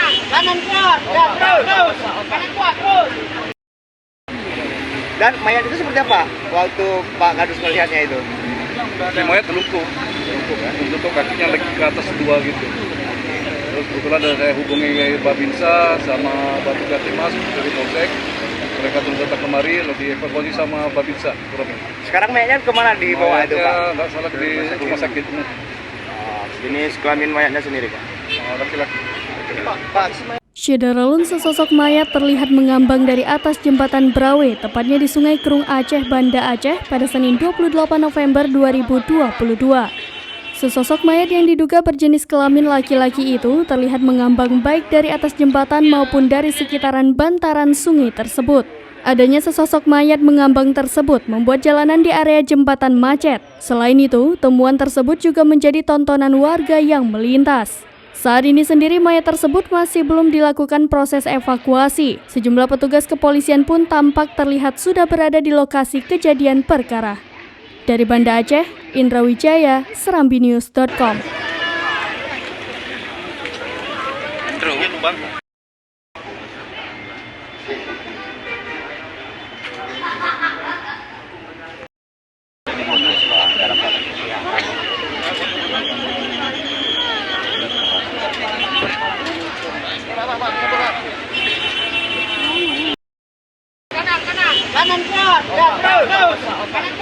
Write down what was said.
Kanan kuat, ya terus. Kanan kuat terus. Dan mayat itu seperti apa waktu Pak Kadus melihatnya itu? Si mayat terlungkup kan? Untuk kakinya lagi ke atas dua gitu. Terus kebetulan saya hubungi Babinsa sama Batu Katimas dari Polsek. Mereka turun datang kemari, lagi evakuasi sama Babinsa. Sekarang mayatnya kemana dibawa itu Pak? Nggak salah di rumah sakit. Jenis kelamin mayatnya sendiri Pak? Laki-laki. Pak. Syederalun sesosok mayat terlihat mengambang dari atas jembatan Brawe, tepatnya di Sungai Kerung Aceh, Banda Aceh pada Senin 28 November 2022. Sesosok mayat yang diduga berjenis kelamin laki-laki itu terlihat mengambang baik dari atas jembatan maupun dari sekitaran bantaran sungai tersebut. Adanya sesosok mayat mengambang tersebut membuat jalanan di area jembatan macet. Selain itu, temuan tersebut juga menjadi tontonan warga yang melintas. Saat ini sendiri mayat tersebut masih belum dilakukan proses evakuasi. Sejumlah petugas kepolisian pun tampak terlihat sudah berada di lokasi kejadian perkara. Dari Banda Aceh, Indra Wijaya, serambinews.com. Kanan kuat, ya terus. Kanan